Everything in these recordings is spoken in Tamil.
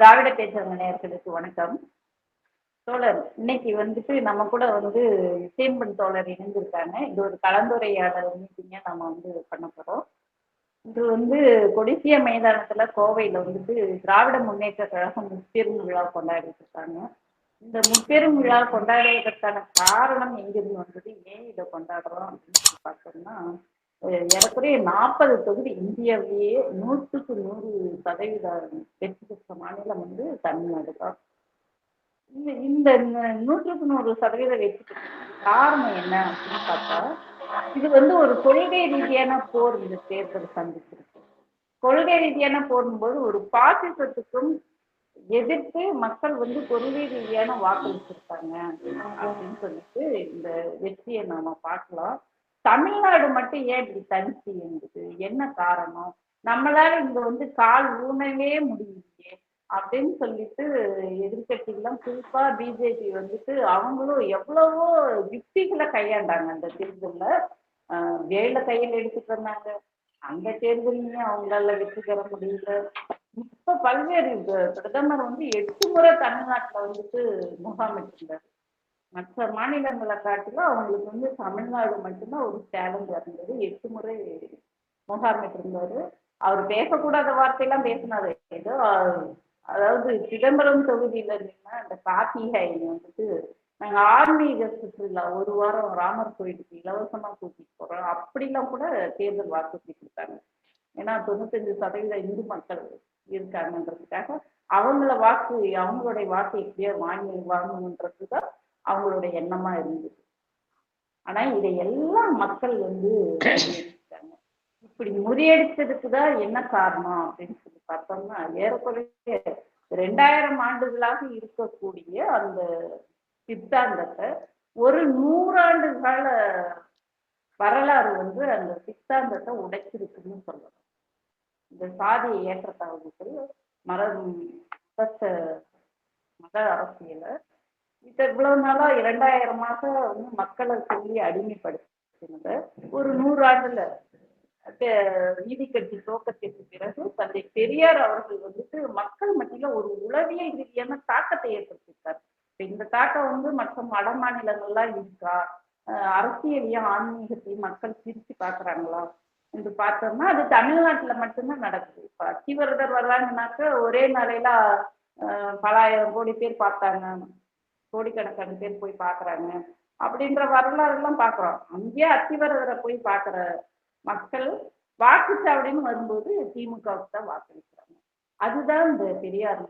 திராவிட பேசுகிற நேயர்களுக்கு வணக்கம். தோழர், இன்னைக்கு வந்துட்டு நம்ம கூட வந்து சேம்பன் தோழர் இணைந்திருக்காங்க. இது ஒரு கலந்துரையாடல் மீட்டிங்கா நம்ம வந்து பண்ண போறோம். இது வந்து கொடிசியா மைதானத்துல கோவையில வந்துட்டு திராவிட முன்னேற்ற கழகம் முப்பெரும் விழா கொண்டாடிட்டு இருக்காங்க. இந்த முப்பெரும் விழா கொண்டாடுவதற்கான காரணம் எங்கிருந்து வந்தது, ஏன் இதை கொண்டாடுறோம் அப்படின்னு சொல்லி பார்த்தோம்னா, ஏறக்குறைய 40 தொகுதி இந்தியாவிலேயே 100% வெற்றி பெற்ற மாநிலம் வந்து தமிழ்நாடு தான். இந்த 100% வெற்றி பெற்ற காரணம் என்ன அப்படின்னு பார்த்தா, இது வந்து ஒரு கொள்கை ரீதியான போர் இந்த தேர்தல் சந்திச்சிருக்கு. கொள்கை ரீதியான போடும்போது ஒரு பாசிசத்துக்கும் எதிர்த்து மக்கள் வந்து கொள்கை ரீதியான வாக்களிச்சிருக்காங்க அப்படின்னு சொல்லிட்டு இந்த வெற்றியை நாம பார்க்கலாம். தமிழ்நாடு மட்டும் ஏன் இப்படி தனிச்சு இருந்தது, என்ன காரணம், நம்மளால இங்க வந்து கால் ஊனவே முடியலையே அப்படின்னு சொல்லிட்டு எதிர்கட்சிகள்லாம் குறிப்பா பிஜேபி வந்துட்டு அவங்களும் எவ்வளவோ யுக்திகளை கையாண்டாங்க அந்த தேர்தல்ல. வேலை கையில் எடுத்துட்டு வந்தாங்க. அந்த தேர்தலையும் அவங்களால வெற்றி பெற முடியல. இப்ப பல்வேறு பிரதமர் வந்து 8 முறை தமிழ்நாட்டுல வந்துட்டு முகாமிட்டிருந்தாரு. மற்ற மாநிலங்களை காட்டிலும் அவங்களுக்கு வந்து தமிழ்நாடு மட்டும்தான் ஒரு சேலஞ்ச் இருந்தது. 8 முறை முகாமிட்டிருந்தாரு. அவர் பேசக்கூடாத வார்த்தையெல்லாம் பேசினாரு. ஏதோ அதாவது சிதம்பரம் தொகுதியில நின்னா அந்த கார்த்திகேயன் வந்துட்டு நாங்க ஆன்மீக சுற்றுலா 1 வாரம் ராமர் கோயிலுக்கு இலவசமா கூட்டிட்டு போறோம் அப்படிலாம் கூட தேர்தல் வாக்குறுதி கொடுத்தாங்க. ஏன்னா 95% இந்து மக்கள் இருக்காங்கன்றதுக்காக அவங்களுடைய வாக்கு எப்படியோ வாங்கணுன்றதுதான் அவங்களுடைய எண்ணமா இருந்தது. ஆனா இதையெல்லாம் மக்கள் வந்து முறியடிச்சிட்டாங்க. இப்படி முறியடிச்சதுக்குதான் என்ன காரணம் அப்படின்னு சொல்லி பார்த்தோம்னா, ஏறக்குறைய 2000 ஆண்டுகளாக இருக்கக்கூடிய அந்த சித்தாந்தத்தை ஒரு 100 ஆண்டு கால வரலாறு வந்து அந்த சித்தாந்தத்தை உடைச்சிருக்குன்னு சொல்லலாம். இந்த சாதிய ஏற்றத்தாழ்வுகள், மத அரசியல இவ்வளவு நாளா 2000 வந்து மக்களை சொல்லி அடிமைப்படுத்தினத ஒரு 100 ஆண்டுல நீதி கட்சி துவக்கத்திற்கு பிறகு தந்தை பெரியார் அவர்கள் வந்துட்டு மக்கள் மத்தியில ஒரு உளவியல் ரீதியான தாக்கத்தை ஏற்படுத்தியிருக்காரு. இந்த தாக்கம் வந்து மற்ற வட மாநிலங்கள்லாம் இருக்கா, அரசியலையும் ஆன்மீகத்தையும் மக்கள் பிரிச்சு பாக்குறாங்களா என்று பார்த்தோம்னா அது தமிழ்நாட்டுல மட்டும்தான் நடக்குது. இப்ப அத்திவரதர் வர்றாங்கன்னாக்க ஒரே நாளையில பல ஆயிரம் கோடி பேர் பார்த்தாங்க, கோடிக்கணக்கான பேர் போய் பாக்குறாங்க அப்படின்ற வரலாறு எல்லாம் பாக்குறோம். அங்கேயே அத்திவரதரை போய் பாக்குற மக்கள் வாக்குச்சாவடின்னு வரும்போது திமுகவுக்கு தான் வாக்களிக்கிறாங்க. அதுதான் இந்த பெரியார்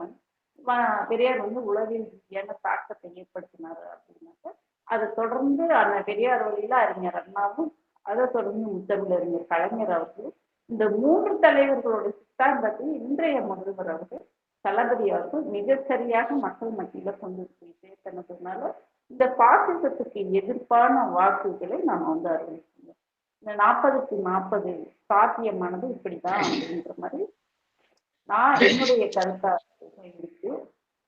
வந்து உளவியல் ரீதியான தாக்கத்தை ஏற்படுத்தினாரு அப்படின்னாக்க அதை தொடர்ந்து அந்த பெரியார் வழியில அறிஞர் அண்ணாவும், அதை தொடர்ந்து முத்தமிழறிஞர் கலைஞர் அவர்களும், இந்த 3 தலைவர்களோட சித்தாந்தத்தை இன்றைய முதல்வர் அவர்கள் தளபதி அவர்கள் மிக சரியாக மக்கள் மத்தியில கொண்டு போய் சேர்த்தனதுனால இந்த பாசிசத்துக்கு எதிர்ப்பான வாக்குகளை நாம வந்து அறிவிக்கணும். இந்த 40க்கு 40 சாத்தியமானது இப்படிதான் அப்படின்ற மாதிரி நான் என்னுடைய கருத்தா இருக்கு.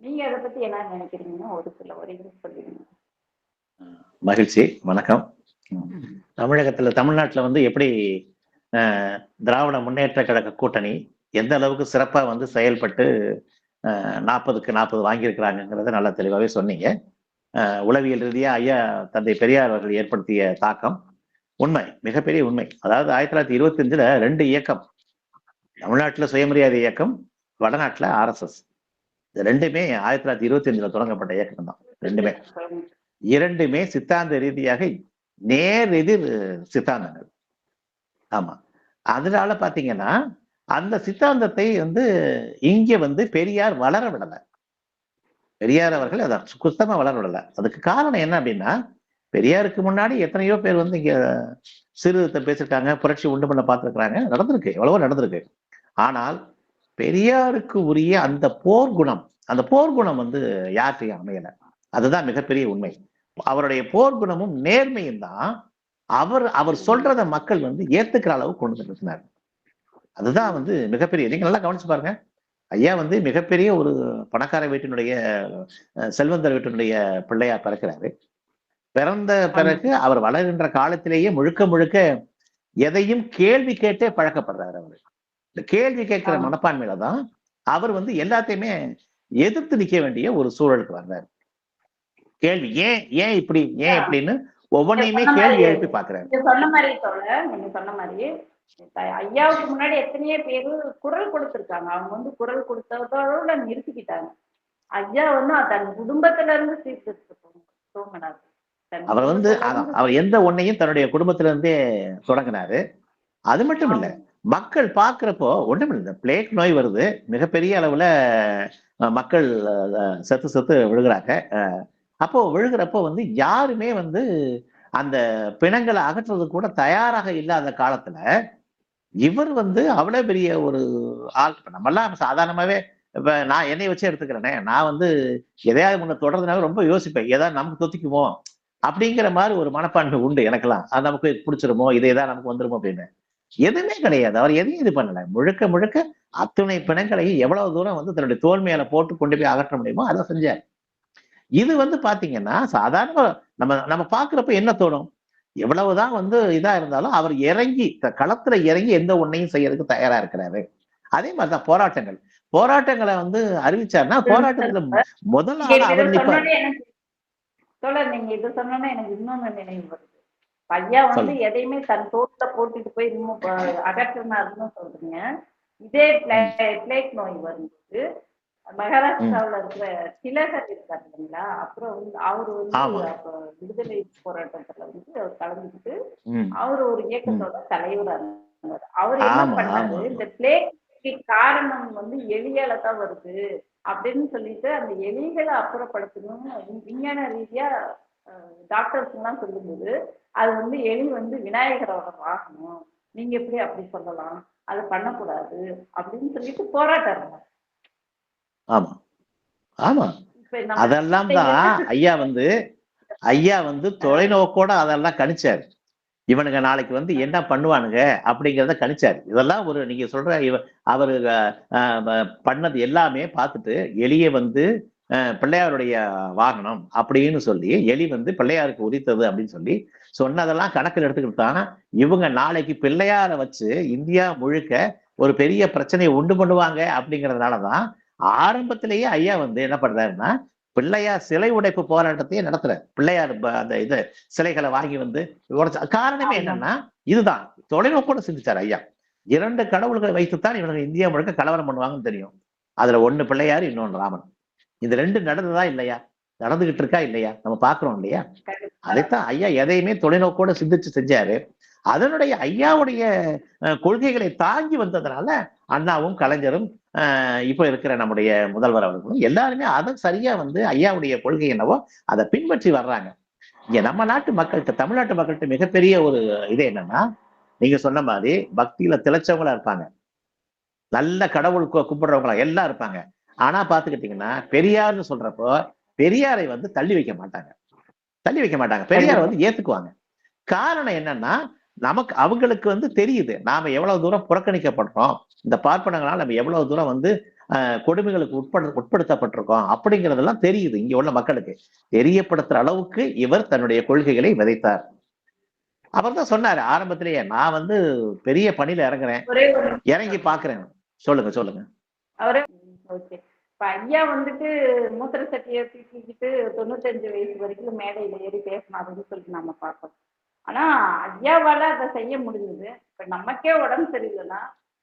நீங்க அதை பத்தி என்ன நினைக்கிறீங்கன்னா ஒரு சில வரிகள் சொல்லுவீங்க. மகிழ்ச்சி, வணக்கம். தமிழ்நாட்டுல வந்து எப்படி திராவிட முன்னேற்ற கழக கூட்டணி எந்த அளவுக்கு சிறப்பா வந்து செயல்பட்டு 40க்கு 40 வாங்கியிருக்கிறாங்கிறத நல்லா தெளிவாகவே சொன்னீங்க. உளவியல் ரீதியா ஐயா தந்தை பெரியார் அவர்கள் ஏற்படுத்திய தாக்கம் உண்மை, மிகப்பெரிய உண்மை. அதாவது 1925ல 2 இயக்கம், தமிழ்நாட்டுல சுயமரியாதை இயக்கம், வடநாட்டுல RSS. இது ரெண்டுமே 1925ல தொடங்கப்பட்ட இயக்கம் தான். இரண்டுமே சித்தாந்த ரீதியாக நேர் எதிர் சித்தாந்தங்கள். ஆமா, அதனால பாத்தீங்கன்னா அந்த சித்தாந்தத்தை வந்து இங்க வந்து பெரியார் வளர விடல. பெரியார் அவர்கள் அதை சுத்தமா வளர விடல. அதுக்கு காரணம் என்ன அப்படின்னா, பெரியாருக்கு முன்னாடி எத்தனையோ பேர் வந்து இங்க சீர்திருத்தம் பேசியிருக்காங்க, புரட்சி உண்டு பண்ண பார்த்துருக்காங்க, நடந்திருக்கு, எவ்வளவோ நடந்திருக்கு. ஆனால் பெரியாருக்கு உரிய அந்த போர் குணம் வந்து யார்கிட்டையும் அமையல. அதுதான் மிகப்பெரிய உண்மை. அவருடைய போர் குணமும் நேர்மையும் தான் அவர் சொல்றத மக்கள் வந்து ஏத்துக்கிற அளவு கொண்டு வந்துருந்தார். அதுதான் வந்து மிகப்பெரிய, நீங்க நல்லா கவனிச்சு பாருங்க. ஐயா வந்து மிகப்பெரிய ஒரு பணக்கார வீட்டினுடைய செல்வந்தர் வீட்டினுடைய பிள்ளையா பிறக்கிறாரு. பிறந்த பிறகு அவர் வளர்கின்ற காலத்திலேயே முழுக்க எதையும் கேள்வி கேட்டே பழக்கப்படுறாரு. அவர் இந்த கேள்வி கேட்கிற மனப்பான்மையில தான் அவர் வந்து எல்லாத்தையுமே எதிர்த்து நிக்க வேண்டிய ஒரு சூழலுக்கு வந்தார். கேள்வி ஏன் இப்படின்னு ஒவ்வொன்றையுமே கேள்வி எழுப்பி பாக்குறாரு. நீங்க சொன்ன மாதிரி தோழர், நீங்க சொன்ன மாதிரி ஐயாவுக்கு முன்னாடி எத்தனையோ பேரு குரல் கொடுத்திருக்காங்க. அவங்க வந்து குரல் கொடுத்ததோட நிறுத்திக்கிட்டாங்க. ஐயா வந்து தன் குடும்பத்துல இருந்து சீர்திருத்த தூங்கினார். அவர் வந்து அவர் எந்த ஒன்னையும் தன்னுடைய குடும்பத்துல இருந்தே தொடங்கினாரு. அது மட்டும் இல்ல, மக்கள் பாக்குறப்போ ஒண்ணும் இல்லை, பிளேக் நோய் வருது, மிகப்பெரிய அளவுல மக்கள் செத்து விழுகிறாங்க. அப்போ விழுகிறப்போ வந்து யாருமே வந்து அந்த பிணங்களை அகற்றுறது கூட தயாராக இல்லாத காலத்துல இவர் வந்து அவ்வளவு பெரிய ஒரு ஆள். நம்ம எல்லாம் சாதாரணமாவே, இப்ப நான் என்னை வச்சே எடுத்துக்கிறேனே, நான் வந்து எதையாவது முன்ன தொடர்றதுனால ரொம்ப யோசிப்பேன், ஏதாவது நமக்கு தொத்திக்குமோ அப்படிங்கிற மாதிரி ஒரு மனப்பான்மை உண்டு எனக்கெல்லாம். அது நமக்கு பிடிச்சிருமோ, இது ஏதாவது நமக்கு வந்துருமோ அப்படின்னு. எதுவுமே கிடையாது. அவர் எதையும் இது பண்ணல. முழுக்க முழுக்க அத்துணை பிணங்களை எவ்வளவு தூரம் வந்து தன்னுடைய தோல் மேல போட்டு கொண்டு போய் அகற்ற முடியுமோ அதை செஞ்சார். இது வந்து பாத்தீங்கன்னா சாதாரண நம்ம பாக்குறப்ப என்ன தோணும், எவ்வளவுதான் வந்து இதா இருந்தாலும் அவர் இறங்கி களத்துல இறங்கி எந்த ஒன்னையும் செய்யறதுக்கு தயாரா இருக்கிறாரு. அதே மாதிரிதான் போராட்டங்களை வந்து அறிவிச்சாருன்னா போராட்டத்துல முதல் ஆளா அவர் நிற்பார். தோழர், நீங்க இது சொன்னோன்னா எனக்கு இன்னொன்னு நினைவு வருது. ஐயா வந்து எதையுமே தன் தோட்டத்தை போட்டுட்டு போய் அகற்றினாருன்னு சொல்றீங்க. இதே பிளேக் நோய் வரும்போது மகாராஷ்டிராவில் இருக்கிற திலகர் இருக்காரு இல்லைங்களா, அப்புறம் வந்து அவரு வந்து அப்ப விடுதலை போராட்டத்துல வந்து அவர் கலந்துக்கிட்டு அவரு ஒரு இயக்கத்தோட தலைவரா இருந்தார். அவர் என்ன பண்ணாரு, இந்த பிளேக் காரணம் வந்து எலியால தான் வருது அப்படின்னு சொல்லிட்டு அந்த எலிகளை அப்புறப்படுத்தணும்னு விஞ்ஞான ரீதியா டாக்டர்ஸ் எல்லாம் சொல்லும்போது, அது வந்து எலி வந்து விநாயகரோட வாகனம், நீங்க எப்படி அப்படி சொல்லலாம், அது பண்ணக்கூடாது அப்படின்னு சொல்லிட்டு போராட்டம். ஆமா ஆமா, அதெல்லாம் தான் ஐயா வந்து தொலைநோக்கோட அதெல்லாம் கணிச்சாரு. இவனுங்க நாளைக்கு வந்து என்ன பண்ணுவானுங்க அப்படிங்கிறத கணிச்சாரு. இதெல்லாம் ஒரு நீங்க சொல்ற அவரு பண்ணது எல்லாமே பார்த்துட்டு எலிய வந்து பிள்ளையாருடைய வாகனம் அப்படின்னு சொல்லி, எலி வந்து பிள்ளையாருக்கு உரித்தது அப்படின்னு சொல்லி சொன்னதெல்லாம் கணக்கில் எடுத்துக்கிட்டு தான் இவங்க நாளைக்கு பிள்ளையார வச்சு இந்தியா முழுக்க ஒரு பெரிய பிரச்சனையை உண்டு பண்ணுவாங்க. அப்படிங்கிறதுனாலதான் ஆரம்பத்திலேயே ஐயா வந்து என்ன பண்றாருன்னா, பிள்ளையார் சிலை உடைப்பு போராட்டத்தையே நடத்துறாரு. பிள்ளையார் அந்த இது சிலைகளை வாங்கி வந்து காரணமே என்னன்னா இதுதான், தொலைநோக்கோட சிந்திச்சார் ஐயா. 2 கடவுள்களை வைத்துத்தான் இவங்க இந்தியா முழுக்க கலவரம் பண்ணுவாங்கன்னு தெரியும். அதுல ஒண்ணு பிள்ளையார், இன்னொன்னு ராமன். இந்த 2 நடந்ததா இல்லையா, நடந்துகிட்டு இருக்கா இல்லையா, நம்ம பாக்குறோம் இல்லையா. அதைத்தான் ஐயா எதையுமே தொலைநோக்கோட சிந்திச்சு செஞ்சாரு. அதனுடைய ஐயாவுடைய கொள்கைகளை தாங்கி வந்ததுனால அண்ணாவும் கலைஞரும் இப்ப இருக்கிற நம்முடைய முதல்வர் அவர்களும் எல்லாருமே அதை சரியா வந்து ஐயாவுடைய கொள்கை என்னவோ அதை பின்பற்றி வர்றாங்க. இங்க நம்ம நாட்டு மக்கள்கிட்ட, தமிழ்நாட்டு மக்கள்கிட்ட மிகப்பெரிய ஒரு இது என்னன்னா, நீங்க சொன்ன மாதிரி பக்தியில திளைச்சவங்களா இருப்பாங்க, நல்ல கடவுள் கும்பிடுறவங்களா எல்லாம் இருப்பாங்க. ஆனா பாத்துக்கிட்டீங்கன்னா பெரியார்னு சொல்றப்போ பெரியாரை வந்து தள்ளி வைக்க மாட்டாங்க. பெரியாரை வந்து ஏத்துக்குவாங்க. காரணம் என்னன்னா, நமக்கு அவங்களுக்கு வந்து தெரியுது நாம எவ்வளவு தூரம் புறக்கணிக்கப்படுறோம், இந்த பார்ப்பனங்களால் நம்ம எவ்வளவு தூரம் வந்து கொடுமைகளுக்கு உட்படுத்தப்பட்டிருக்கோம் அப்படிங்கிறதெல்லாம் தெரியுது. இங்க உள்ள மக்களுக்கு தெரியப்படுத்துற அளவுக்கு இவர் தன்னுடைய கொள்கைகளை விதைத்தார். அவர் தான் சொன்னாரு ஆரம்பத்திலேயே, நான் வந்து பெரிய பணியில இறங்குறேன், இறங்கி பாக்குறேன். சொல்லுங்க. இப்ப ஐயா வந்துட்டு மூத்திர சட்டியை தூக்கிக்கிட்டு 95 வயசு வரைக்கும் மேடையில ஏறி பேசினாருன்னு சொல்லிட்டு நம்ம பார்த்தோம். ஆனா ஐயாவால அதை செய்ய முடிஞ்சது. இப்ப நமக்கே உடம்பு சரியில்லைன்னா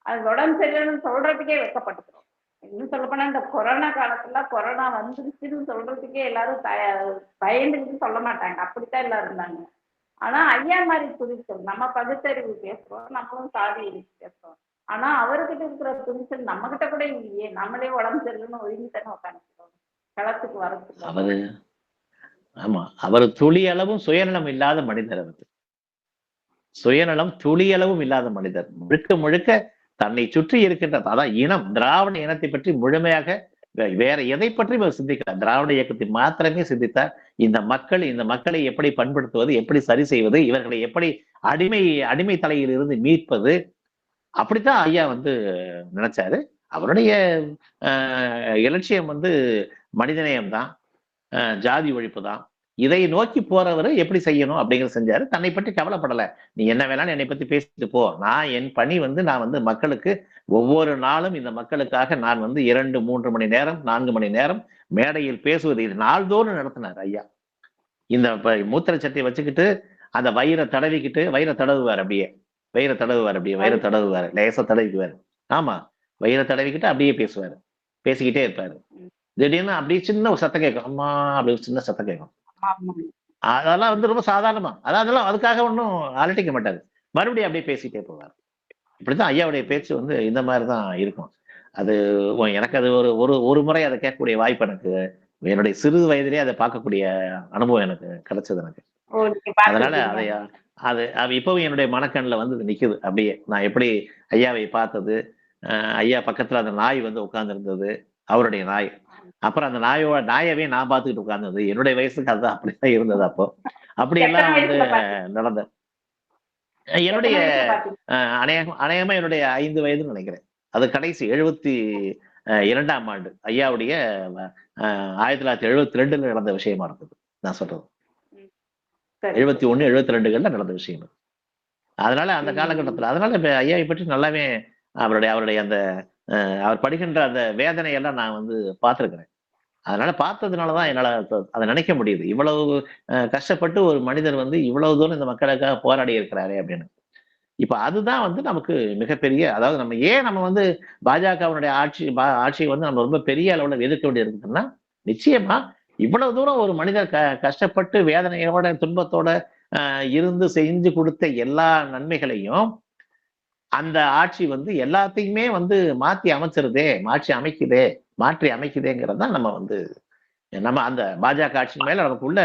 அது உடம்பு சரியில்லைன்னு சொல்றதுக்கே வெட்கப்பட்டுக்கிறோம். இன்னும் சொல்ல போனா இந்த கொரோனா காலத்துல கொரோனா வந்துருச்சுன்னு சொல்றதுக்கே எல்லாரும் பயந்துக்கிட்டு சொல்ல மாட்டாங்க, அப்படித்தான் எல்லாரும் இருந்தாங்க. ஆனா ஐயா மாதிரி துணிச்சல், நம்ம பகுத்தறிவு பேசுறோம், நம்மளும் சாதி பேசுறோம், ஆனா அவர்கிட்ட இருக்கிற துணிச்சல் நம்ம கிட்ட கூட இல்லையே. நம்மளே உடம்பு சரியில்லைன்னு ஒழுங்கி தானே உட்காந்துக்கிறோம் களத்துக்கு வரதுக்கு. அவர் துளி அளவும் சுயநலம் இல்லாத மனிதர். அவர் சுயநலம் துளியளவும் இல்லாத மனிதர். முழுக்க தன்னை சுற்றி இருக்கின்ற அதான் இனம், திராவிட இனத்தை பற்றி முழுமையாக வேற எதை பற்றி சிந்திக்கிறார். திராவிட இயக்கத்தை மாத்திரமே சிந்தித்தார். இந்த மக்களை எப்படி பண்படுத்துவது, எப்படி சரி செய்வது, இவர்களை எப்படி அடிமை தலையில் இருந்து மீட்பது, அப்படித்தான் ஐயா வந்து நினைச்சாரு. அவருடைய இலட்சியம் வந்து மனிதநேயம் தான், ஜாதி ஒழிப்பு தான், இதை நோக்கி போறவர் எப்படி செய்யணும் அப்படிங்கிறத செஞ்சாரு. தன்னை பற்றி கவலைப்படல. நீ என்ன வேணாலும் என்னை பத்தி பேசிட்டு போ. நான் என் பணி வந்து நான் வந்து மக்களுக்கு ஒவ்வொரு நாளும் இந்த மக்களுக்காக நான் வந்து 2, 3 மணி நேரம், 4 மணி நேரம் மேடையில் பேசுவது. இது நாள்தோறும் நடத்தினார் ஐயா. இந்த மூத்திர சட்டியை வச்சுக்கிட்டு அந்த வயிறை தடவிக்கிட்டு வயிறை தடவுவார் அப்படியே. வயிறை தடவுவார் அப்படியே. வயிறை தடவுவார். லேசா தடவிக்குவார். ஆமா. வயிறை தடவிக்கிட்டு அப்படியே பேசுவாரு. பேசிக்கிட்டே இருப்பாரு. திடீர்னு அப்படியே சின்ன ஒரு சத்தம் கேட்கும். அம்மா அப்படி ஒரு சின்ன சத்தம் கேட்கும். அதெல்லாம் வந்து ரொம்ப சாதாரணமா. அதெல்லாம் அதுக்காக ஒன்றும் அலட்டிக்க மாட்டாரு. மறுபடியும் அப்படியே பேசிட்டே போவார். இப்படித்தான் ஐயாவுடைய பேச்சு வந்து இந்த மாதிரிதான் இருக்கும். அது எனக்கு அது ஒரு ஒரு ஒரு முறை அதை கேட்கக்கூடிய வாய்ப்பு எனக்கு என்னுடைய சிறு வயதிலே அதை பார்க்கக்கூடிய அனுபவம் எனக்கு கிடைச்சது எனக்கு. அதனால அது இப்பவும் என்னுடைய மனக்கண்ணில் வந்து நிக்குது அப்படியே. நான் எப்படி ஐயாவை பார்த்தது, ஐயா பக்கத்துல அந்த நாய் வந்து உட்கார்ந்து இருந்தது, அவருடைய நாய். அப்புறம் அந்த நாயவே நான் பார்த்துக்கிட்டு உட்கார்ந்தது. என்னுடைய வயசுக்கு அதுதான் அப்படிதான் இருந்தது. அப்போ அப்படியெல்லாம் வந்து நடந்த என்னுடைய அநேகமா என்னுடைய 5 வயதுன்னு நினைக்கிறேன். அது கடைசி 72ஆம் ஆண்டு ஐயாவுடைய 1972 நடந்த விஷயமா இருக்குது நான் சொல்றது. 71, 72கள்ல நடந்த விஷயம். அதனால அந்த காலகட்டத்துல அதனால ஐயாவை பற்றி நல்லாவே அவருடைய அந்த அவர் படுகின்ற அந்த வேதனையெல்லாம் நான் வந்து பார்த்திருக்கிறேன். அதனால பார்த்ததுனாலதான் என்னால அதை நினைக்க முடியுது. இவ்வளவு கஷ்டப்பட்டு ஒரு மனிதர் வந்து இவ்வளவு தூரம் இந்த மக்களுக்காக போராடி இருக்கிறாரே அப்படின்னு. இப்ப அதுதான் வந்து நமக்கு மிகப்பெரிய, அதாவது நம்ம வந்து பாஜகவினுடைய ஆட்சியை வந்து நம்ம ரொம்ப பெரிய அளவுல எதிர்க்க வேண்டியது இருக்குன்னா, நிச்சயமா இவ்வளவு தூரம் ஒரு மனிதர் கஷ்டப்பட்டு வேதனையோட துன்பத்தோட இருந்து செஞ்சு கொடுத்த எல்லா நன்மைகளையும் அந்த ஆட்சி வந்து எல்லாத்தையுமே வந்து மாற்றி அமைக்குதேங்கிறது தான் நம்ம அந்த பாஜக ஆட்சி மேல நமக்கு உள்ள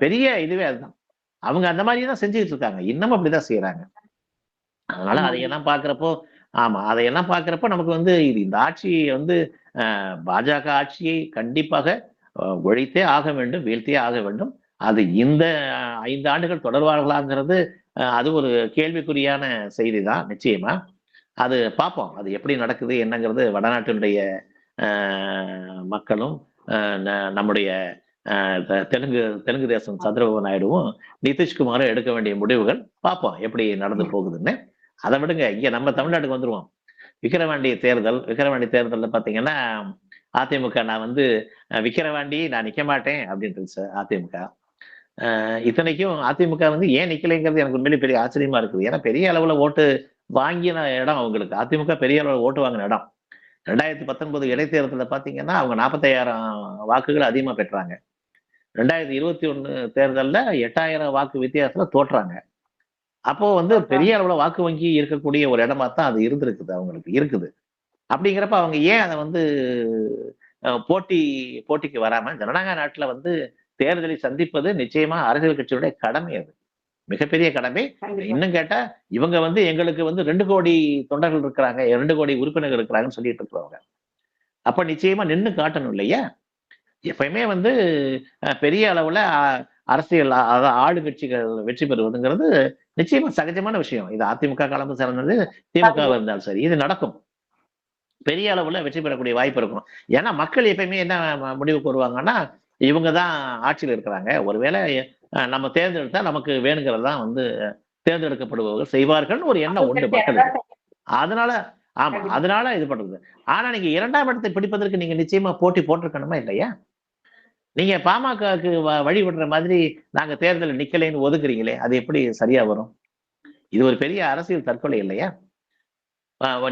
பெரிய இதுவே அதுதான். அவங்க அந்த மாதிரி தான் செஞ்சுட்டு இருக்காங்க. இன்னமும் அப்படிதான் செய்யறாங்க. அதனால அதையெல்லாம் பாக்குறப்போ நமக்கு வந்து இந்த ஆட்சியை வந்து பாஜக ஆட்சியை கண்டிப்பாக ஒழித்தே ஆக வேண்டும், வீழ்த்தே ஆக வேண்டும். அது இந்த 5 ஆண்டுகள் தொடர்வார்களாங்கிறது அது ஒரு கேள்விக்குறியான செய்தி தான். நிச்சயமா அது பார்ப்போம். அது எப்படி நடக்குது என்னங்கிறது வடநாட்டினுடைய மக்களும் நம்முடைய தெலுங்கு தேசம் சந்திரபாபு நாயுடுவும் நிதிஷ்குமாரும் எடுக்க வேண்டிய முடிவுகள் பார்ப்போம் எப்படி நடந்து போகுதுன்னு. அதை விடுங்க, இங்க நம்ம தமிழ்நாட்டுக்கு வந்துருவோம். விக்கிரவாண்டி தேர்தல்ல பாத்தீங்கன்னா அதிமுக நான் வந்து விக்கிரவாண்டி நான் நிக்க மாட்டேன் அப்படின்ட்டு அதிமுக. இத்தனைக்கும் அதிமுக வந்து ஏன் நிக்கலைங்கிறது எனக்கு உண்மையிலேயே பெரிய ஆச்சரியமா இருக்குது. ஏன்னா பெரிய அளவுல ஓட்டு வாங்கின இடம் அவங்களுக்கு. அதிமுக பெரிய அளவுல ஓட்டு வாங்கின இடம். 2019 இடைத்தேர்தலில் பாத்தீங்கன்னா அவங்க 45,000 வாக்குகள் அதிகமா பெற்றாங்க. 2021 தேர்தல்ல 8,000 வாக்கு வித்தியாசத்துல தோற்றாங்க. அப்போ வந்து பெரிய அளவுல வாக்கு வங்கி இருக்கக்கூடிய ஒரு இடமா தான் அது இருந்திருக்குது, அவங்களுக்கு இருக்குது. அப்படிங்கிறப்ப அவங்க ஏன் அதை வந்து போட்டிக்கு வராம, ஜனநாயக நாட்டுல வந்து தேர்தலை சந்திப்பது நிச்சயமா அரசியல் கட்சியுடைய கடமை. அது மிகப்பெரிய கடமை. இன்னும் கேட்டா இவங்க வந்து எங்களுக்கு வந்து 2 கோடி தொண்டர்கள் இருக்கிறாங்க, 2 கோடி உறுப்பினர்கள் இருக்கிறாங்கன்னு சொல்லிட்டு இருக்கிறவங்க. அப்ப நிச்சயமா நின்னு காட்டணும் இல்லையா? எப்பயுமே வந்து பெரிய அளவுல அரசியல் ஆளுங்கட்சிகள் வெற்றி பெறுவதுங்கிறது நிச்சயமா சகஜமான விஷயம். இது அதிமுக காலமும் சிறந்தது, திமுக இருந்தாலும் சரி, இது நடக்கும். பெரிய அளவுல வெற்றி பெறக்கூடிய வாய்ப்பு இருக்கும். ஏன்னா மக்கள் எப்பயுமே என்ன முடிவுக்கு வருவாங்கன்னா, இவங்கதான் ஆட்சியில் இருக்கிறாங்க, ஒருவேளை நம்ம தேர்ந்தெடுத்தா நமக்கு வேணுங்கிறதான் வந்து தேர்ந்தெடுக்கப்படுபவர்கள் செய்வார்கள் ஒரு எண்ணம் உண்டு மக்களுக்கு. அதனால இது பண்றது. ஆனா நீங்க 2ஆம் இடத்தை பிடிப்பதற்கு நீங்க நிச்சயமா போட்டி போட்டிருக்கணுமா இல்லையா? நீங்க பாமகக்கு வழிவிடுற மாதிரி நாங்க தேர்தலில் நிக்கலைன்னு ஒதுக்குறீங்களே, அது எப்படி சரியா வரும்? இது ஒரு பெரிய அரசியல் தற்கொலை இல்லையா?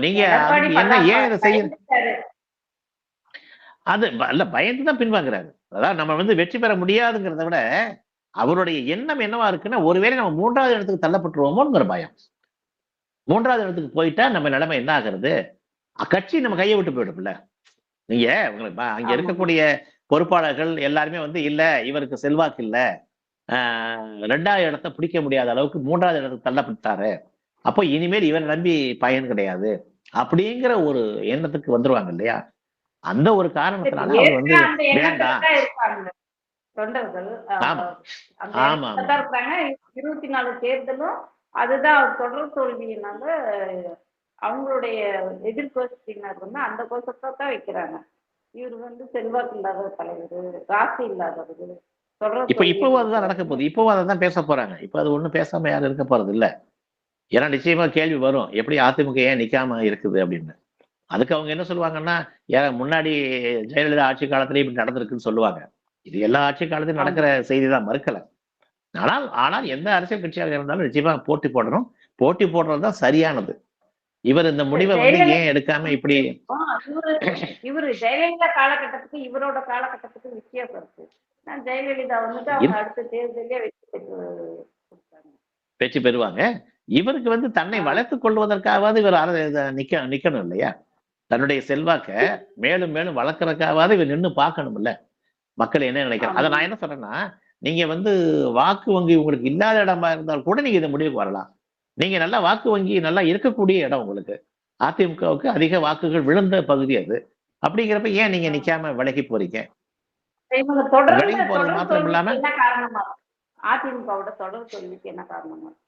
நீங்க என்ன ஏன் இதை செய்ய அது இல்ல, பயந்துதான் பின்வாங்குறாரு. அதாவது நம்ம வந்து வெற்றி பெற முடியாதுங்கிறத விட அவருடைய எண்ணம் என்னவா இருக்குன்னா, ஒருவேளை நம்ம 3வது இடத்துக்கு தள்ளப்பட்டுருவோமோங்கிற பயம். 3வது இடத்துக்கு போயிட்டா நம்ம நிலைமை என்ன ஆகுறது? கட்சி நம்ம கையை விட்டு போயிடும்ல. நீங்க அங்க இருக்கக்கூடிய பொறுப்பாளர்கள் எல்லாருமே வந்து இல்ல இவருக்கு செல்வாக்கு இல்ல, 2வது இடத்தை பிடிக்க முடியாத அளவுக்கு 3வது இடத்துக்கு தள்ளப்பட்டாரு, அப்போ இனிமேல் இவரை நம்பி பயன் கிடையாது அப்படிங்கிற ஒரு எண்ணத்துக்கு வந்துருவாங்க இல்லையா? அந்த ஒரு காரணத்தினால அவர் வந்து வேண்டாம். தொண்டர்கள் 24 தேர்தலும் அதுதான் தொடர் தோல்வியினால அவங்களுடைய எதிர்கட்சியினர் வந்து அந்த கோஷத்தை தான் வைக்கிறாங்க. இவர் வந்து செல்வாக்கு இல்லாத தலைவர், ராசி இல்லாதவர், தொடர் இப்பவும் அதுதான் தோல்வின்னு நடக்க போகுது. இப்பவும் அதை தான் பேச போறாங்க. இப்ப அது ஒண்ணும் பேசாம யாரும் இருக்க போறது இல்ல. ஏன்னா நிச்சயமா கேள்வி வரும். எப்படி அதிமுக ஏன் நிக்காம இருக்குது அப்படின்னு. அதுக்கு அவங்க என்ன சொல்லுவாங்கன்னா, ஏன் முன்னாடி ஜெயலலிதா ஆட்சி காலத்திலேயே இப்படி நடந்திருக்குன்னு சொல்லுவாங்க. இது எல்லா ஆட்சி காலத்திலும் ஆமா. நடக்கிற செய்தி தான், மறுக்கல. ஆனால் ஆனால் எந்த அரசியல் கட்சியாக இருந்தாலும் நிச்சயமா போட்டி போடணும். போட்டி போடுறது தான் சரியானது. இவர் இந்த முடிவை வந்து ஜெயலலிதா ஏன் எடுக்காம இப்படி இவரு இவரு ஜெயலலிதா காலகட்டத்துக்கு இவரோட காலகட்டத்துக்கு வித்தியாசம் இருக்கு. ஜெயலலிதா வந்துட்டு அவங்க அடுத்த தேர்தலே வெற்றி பெற்று கொடுத்தாங்க. வெற்றி பெறுவாங்க. இவருக்கு வந்து தன்னை ஆ, வளர்த்துக் கொள்வதற்காவது இவர் நிக்கணும் இல்லையா? தன்னுடைய செல்வாக்க மேலும் மேலும் வளர்க்கறதுக்காவது இவர் நின்னு பார்க்கணும்ல. மக்கள் என்ன நினைக்கிறாங்க? அத ஆமா. நான் என்ன சொல்றேன்னா, நீங்க வந்து வாக்கு வங்கி உங்களுக்கு இல்லாத இடமா இருந்தால் கூட நீங்க இந்த முடிவுக்கு வரலாம். நீங்க நல்லா வாக்கு வங்கி நல்லா இருக்கக்கூடிய இடம் உங்களுக்கு. அதிமுகவுக்கு அதிக வாக்குகள் விழுந்த பகுதி அது. அப்படிங்கிறப்ப ஏன் நீங்க ஆ. நிக்காம விலகி போறீங்க? இவங்க தொடர்ந்து விலகி போறது தொடர் மாத்திரம் இல்லாம தோல்விக்கு என்ன காரணமா இருக்கு? அதிமுகவோட தொடர் தோல்விக்கு என்ன காரணமா இருக்கு?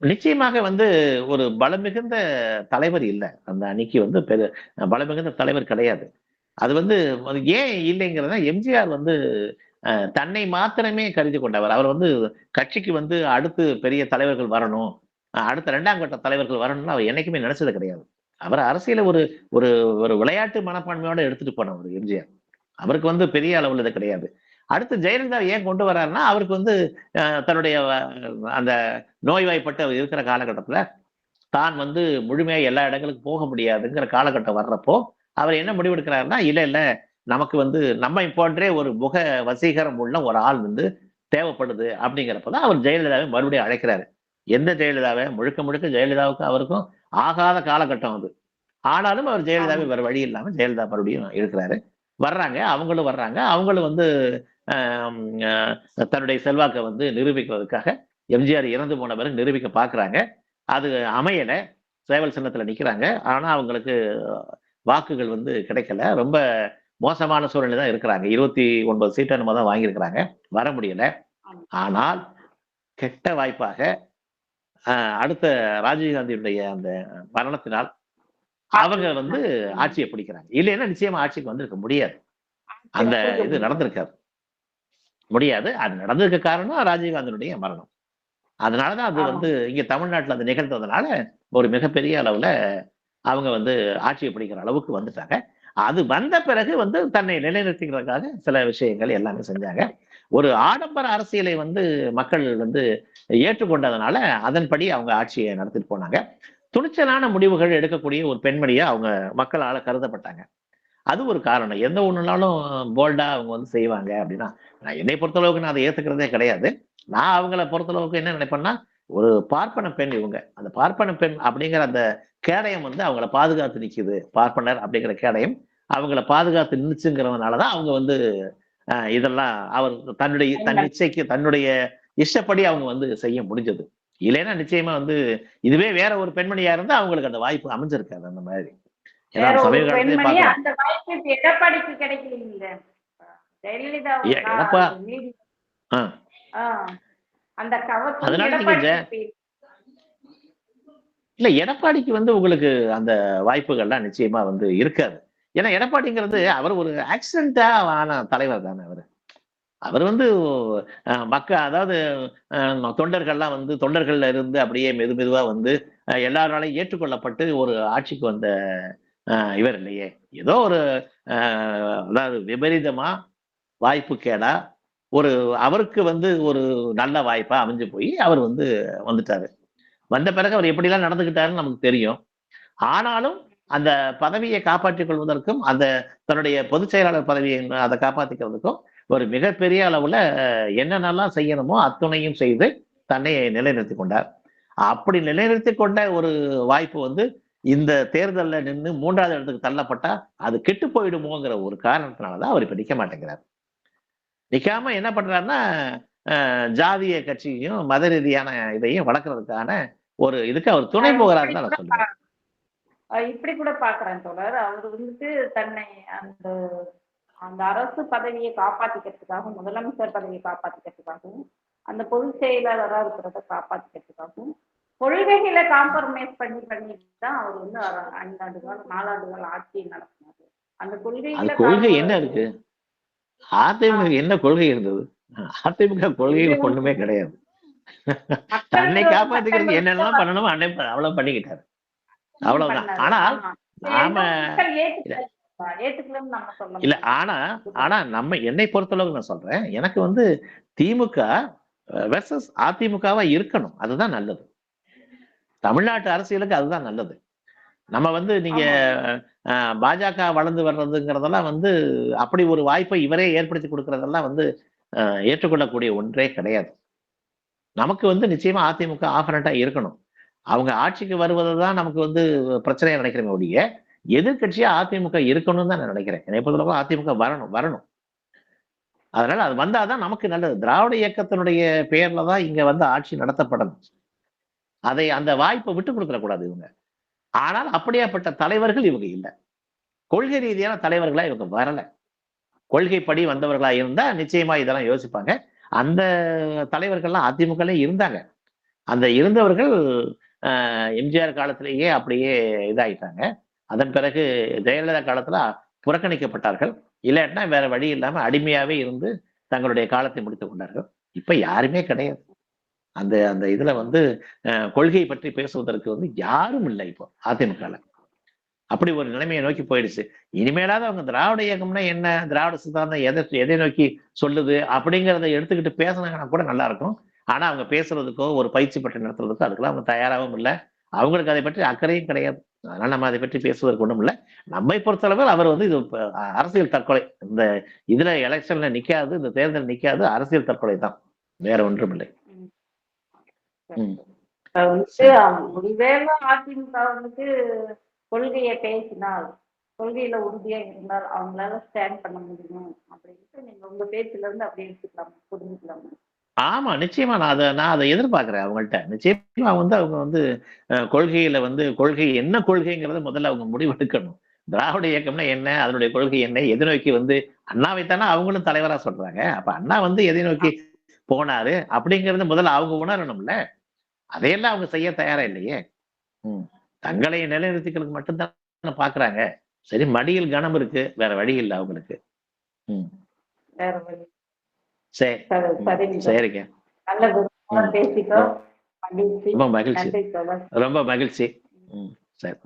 நிச்சயமாக வந்து ஒரு பலமிகுந்த தலைவர் இல்ல. அந்த அணிக்கு வந்து பலமிகுந்த தலைவர் கிடையாது. அது வந்து அது ஏன் இல்லைங்கிறத எம்ஜிஆர் வந்து தன்னை மாத்திரமே கருதி கொண்டவர். அவர் வந்து கட்சிக்கு வந்து அடுத்து பெரிய தலைவர்கள் வரணும். அடுத்த 2ஆம் கட்ட தலைவர்கள் வரணும்னு அவர் என்னைக்குமே நினைச்சது கிடையாது. அவர் அரசியல ஒரு ஒரு ஒரு விளையாட்டு மனப்பான்மையோட எடுத்துட்டு போனவர் எம்ஜிஆர். அவருக்கு வந்து பெரிய அளவுல இது கிடையாது. அடுத்து ஜெயலலிதா ஏன் கொண்டு வர்றாருன்னா, அவருக்கு வந்து தன்னுடைய அந்த நோய்வாய்ப்பட்டு அவர் இருக்கிற காலகட்டத்துல தான் வந்து முழுமையா எல்லா இடங்களுக்கும் போக முடியாதுங்கிற காலகட்டம் வர்றப்போ, அவர் என்ன முடிவெடுக்கிறாருன்னா, இல்ல இல்ல நமக்கு வந்து நம்மை போன்றே ஒரு முக வசீகரம் உள்ள ஒரு ஆள் வந்து தேவைப்படுது அப்படிங்கிறப்ப தான் அவர் ஜெயலலிதாவை மறுபடியும் அழைக்கிறாரு. எந்த ஜெயலலிதாவை? முழுக்க முழுக்க ஜெயலலிதாவுக்கும் அவருக்கும் ஆகாத காலகட்டம் அது. ஆனாலும் அவர் ஆமா. ஜெயலலிதாவை வேற வழி இல்லாம ஜெயலலிதா மறுபடியும் இழுக்கிறாரு. வர்றாங்க. அவங்களும் வர்றாங்க. அவங்களும் வந்து அம் அ தன்னுடைய செல்வாக்க வந்து நிரூபிக்கிறதுக்காக எம்ஜிஆர் இறந்து போன பிறகு நிரூபிக்க பார்க்குறாங்க. அது அமையல. சேவல் சின்னத்துல நிக்கிறாங்க. ஆனா அவங்களுக்கு வாக்குகள் வந்து கிடைக்கல. ரொம்ப மோசமான சூழ்நிலை தான் இருக்கிறாங்க. 29 சீட் என்னமோ தான் வாங்கியிருக்கிறாங்க. வர முடியல. ஆமா. ஆனால் கெட்ட வாய்ப்பாக அ அடுத்த ராஜீவ்காந்தியுடைய அந்த மரணத்தினால் அவங்க வந்து ம். ஆட்சிய பிடிக்கிறாங்க. இல்லைன்னா நிச்சயமா ஆட்சிக்கு வந்திருக்க முடியாது. அந்த பிடிக்க இது முடியாது. நடந்திருக்காது. முடியாது. அது நடந்ததுக்கு காரணம் ராஜீவ்காந்தியுடைய மரணம். அதனால தான் அது ஆமா. வந்து இங்க தமிழ்நாட்டுல அது நிகழ்ந்ததுனால, ஒரு மிகப்பெரிய அளவுல அவங்க வந்து ஆட்சிய பிடிக்கிற அளவுக்கு வந்துட்டாங்க. அது வந்த பிறகு வந்து தன்னை நிலைநிறுத்திக்கிறதுக்காக சில விஷயங்கள் எல்லாமே செஞ்சாங்க. ஒரு ஆடம்பர அரசியலை வந்து மக்கள் வந்து ஏற்றுக்கொண்டதுனால, அதன்படி அவங்க ஆட்சிய நடத்திட்டு போனாங்க. துணிச்சலான முடிவுகள் எடுக்கக்கூடிய ஒரு பெண்மணியா அவங்க மக்களால கருதப்பட்டாங்க. அது ஒரு காரணம். எந்த ஒண்ணுனாலும் போல்டா அவங்க வந்து செய்வாங்க அப்படின்னா, என்னைய பொறுத்தளவுக்கு நான் அத ஏத்துக்கிறதே கிடையாது. நான் அவங்கள பொறுத்தளவுக்கு என்ன நினைப்பேன்னா, ஒரு பார்ப்பன பெண் இவங்க. அந்த பார்ப்பன பெண் அப்படிங்கிற அந்த கேடயம் வந்து அவங்கள பாதுகாத்து நிக்குது. பார்ப்பனர் அப்படிங்கிற கேடயம் அவங்கள பாதுகாத்து நின்னுச்சுங்கிறதுனால தான் அவங்க வந்து இதெல்லாம் அவர் தன்னுடைய தன் பெண்கள். இச்சைக்கு தன்னுடைய இஷ்டப்படி அவங்க வந்து செய்ய முடிஞ்சது. இல்லைன்னா நிச்சயமா வந்து இதுவே வேற ஒரு பெண்மணியா இருந்தா அவங்களுக்கு அந்த வாய்ப்பு அமைஞ்சிருக்காது அந்த மாதிரி. ஏன்னா வேற நம்ம ஒரு சமீப காலத்திலேயே பெண்மணி பார்க்கிறோம். அந்த வாய்ப்பு இப்ப எடப்பாடிக்கு கிடைக்கலீங்கல்ல. ஜெயலலிதா எடப்பா அந்த நீதி ஆ ஆ அந்த கவர்ச்சி அதனால நீங்க எடப்பாடிக்கு இப்ப இல்ல எடப்பாடிக்கு வந்து உங்களுக்கு அந்த வாய்ப்புகள்லாம் நிச்சயமா வந்து இருக்காது. ஏன்னா எடப்பாடிங்கிறது அவர் ஒரு ஆக்சிடென்ட்டா ஆன தலைவர் தானே அவரு. அவர் வந்து அதாவது தொண்டர்கள்லாம் வந்து தொண்டர்கள்ல இருந்து அப்படியே மெது மெதுவா வந்து எல்லாராலையும் ஏற்றுக்கொள்ளப்பட்டு ஒரு ஆட்சிக்கு வந்த இவர் இல்லையே. ஏதோ ஒரு அதாவது விபரீதமா, வாய்ப்புக்கேடா, ஒரு அவருக்கு வந்து ஒரு நல்ல வாய்ப்பா அமைஞ்சு போய் அவர் வந்து வந்துட்டாரு. வந்த பிறகு அவர் எப்படிலாம் நடந்துக்கிட்டாருன்னு நமக்கு தெரியும். ஆனாலும் அந்த பதவியை காப்பாற்றிக் கொள்வதற்கும், அந்த தன்னுடைய பொதுச் செயலாளர் பதவியை அத காப்பாத்திக்கிறதுக்கும் ஒரு மிகப்பெரிய அளவுல என்னென்னலாம் செய்யணுமோ அத்துணையும் செய்து தன்னை நிலைநிறுத்திக் கொண்டார். அப்படி நிலைநிறுத்திக் கொண்ட ஒரு வாய்ப்பு வந்து இந்த தேர்தல்ல நின்னு 3வது இடத்துக்கு தள்ளப்பட்டா, அது கெட்டு போயிடுமோங்கிற ஒரு காரணத்தினால தான் அவர் இப்ப நிக்க மாட்டேங்கிறார். நிக்காம என்ன பண்றாருன்னா, ஜாதிய கட்சியையும், மத ரீதியான இதையும் வளர்க்கறதுக்கான ஒரு இதுக்கு அவர் துணை இப்படி போகிறாருன்னு தான் கூட நான் சொல்லுவேன். இப்படி கூட பாக்குறேன் தோழர். அவர் வந்துட்டு தன்னை அந்த அந்த அரசு பதவியை காப்பாத்திக்கிறதுக்காகவும், முதலமைச்சர் பதவியை காப்பாத்திக்கிறதுக்காகவும், அந்த பொதுச் செயலாளரா இருக்கிறத காப்பாத்திக்கிறதுக்காகவும், கொள்கைகளை காம்ப்ரமைஸ் பண்ணி பண்ணிட்டு தான் அவர் வந்து 5 ஆண்டு காலம் 4 ஆண்டு கால ஆட்சியை நடத்தினாரு. அந்த அது கொள்கைகளை கொள்கை என்ன இருக்கு? ஆ அதிமுக என்ன கொள்கை இருந்தது? அதிமுக கொள்கையில் ஒண்ணுமே கிடையாது. தன்னை காப்பாத்திக்கிறதுக்கு என்னெல்லாம் பண்ணணுமோ அவ்வளவு பண்ணிக்கிட்டாரு. அவ்வளவுதான். ஆனால் நாம இல்ல ஆனா ஆனா நம்ம என்னை பொறுத்தளவுக்கு நான் சொல்றேன், எனக்கு வந்து திமுக வெர்சஸ் அதிமுகவா இருக்கணும். அதுதான் நல்லது. தமிழ்நாட்டு அரசியலுக்கு அதுதான் நல்லது. நம்ம வந்து நீங்க பாஜக வளர்ந்து வர்றதுங்கிறதெல்லாம் வந்து அப்படி ஒரு வாய்ப்பை இவரே ஏற்படுத்தி கொடுக்கறதெல்லாம் வந்து ஏற்றுக்கொள்ளக்கூடிய ஒன்றே கிடையாது. நமக்கு வந்து நிச்சயமா அதிமுக ஆப்பரண்டா இருக்கணும். அவங்க ஆட்சிக்கு வருவதை தான் நமக்கு வந்து பிரச்சனையா நினைக்கிறேன் ஒழிய எதிர்கட்சியா அதிமுக இருக்கணும்னு தான் நான் நினைக்கிறேன். என்னை பொறுத்தளவு அதிமுக வரணும் வரணும். அதனால அது வந்தாதான் நமக்கு நல்லது. திராவிட இயக்கத்தினுடைய பெயர்ல தான் இங்க வந்து ஆட்சி நடத்தப்படணும். அதை அந்த வாய்ப்பை விட்டு கொடுத்துட கூடாது இவங்க. ஆனால் அப்படியாப்பட்ட தலைவர்கள் இவங்க இல்லை. கொள்கை ரீதியான தலைவர்களா இவங்க வரல. கொள்கைப்படி வந்தவர்களா இருந்தா நிச்சயமா இதெல்லாம் யோசிப்பாங்க. அந்த தலைவர்கள்லாம் அதிமுகலே இருந்தாங்க. அந்த இருந்தவர்கள் எம்ஜிஆர் காலத்திலேயே அப்படியே இதாயிட்டாங்க. அதன் பிறகு ஜெயலலிதா காலத்துல புறக்கணிக்கப்பட்டார்கள். இல்லாட்டினா வேற வழி இல்லாம அடிமையாவே இருந்து தங்களுடைய காலத்தை முடித்துக் கொண்டார்கள். இப்ப யாருமே கிடையாது. அந்த அந்த இதுல வந்து கொள்கை பற்றி பேசுவதற்கு வந்து யாரும் இல்லை இப்போ அதிமுகல. அப்படி ஒரு நிலைமையை நோக்கி போயிடுச்சு. இனிமேலாவது அவங்க திராவிட இயக்கம்னா என்ன, திராவிட சித்தாந்தம் எதை நோக்கி சொல்லுது அப்படிங்கிறத எடுத்துக்கிட்டு பேசினாங்கன்னா கூட நல்லா இருக்கும். ஆனா அவங்க பேசுறதுக்கோ ஒரு பயிற்சி பற்றி நடத்துறதுக்கோ அதுக்கெல்லாம் அவங்க தயாராகவும் இல்லை. அவங்களுக்கு அதை பற்றி அக்கறையும் கிடையாது. அதனால நம்ம அதை பற்றி பேசுவதற்கு ஒன்றும் இல்லை. நம்மை பொறுத்தளவில் அவர் வந்து இது அரசியல் தற்கொலை. இந்த இதுல எலெக்ஷன்ல நிக்காது, இந்த தேர்தல் நிக்காது, அரசியல் தற்கொலை தான், வேற ஒன்றும் இல்லை. ஒருவேளை அதிமுக வந்துட்டு கொள்கையை பேசினால், கொள்கையில உறுதியா இருந்தால் அவங்களால ஸ்டாண்ட் பண்ண முடியும் அப்படின்ட்டு நீங்க உங்க பேச்சுல இருந்து அப்படி எடுத்துக்கலாம், புரிஞ்சுக்கலாம். ஆமா, நிச்சயமா நான் அதை எதிர்பார்க்கிறேன் அவங்கள்ட்ட. நிச்சயமா வந்து அவங்க வந்து கொள்கையில வந்து என்ன கொள்கைங்கிறத முதல்ல அவங்க முடிவெடுக்கணும். திராவிட இயக்கம்னா என்ன, அதனுடைய கொள்கை என்ன, எதை நோக்கி வந்து அண்ணாவைத்தானே அவங்களும் தலைவரா சொல்றாங்க. அப்ப அண்ணா வந்து எதை நோக்கி போனாரு அப்படிங்கறத முதல்ல அவங்க உணரணும்ல. அதையெல்லாம் அவங்க செய்ய தயாரா இல்லையே. தங்களை நிலைநிறுத்திக்கிறதுக்கு மட்டும்தான் பாக்குறாங்க. சரி, மடியில் கனம் இருக்கு, வேற வழி இல்லை அவங்களுக்கு. சரி, சரிங்க. ரொம்ப மகிழ்ச்சி, ரொம்ப மகிழ்ச்சி. சரி.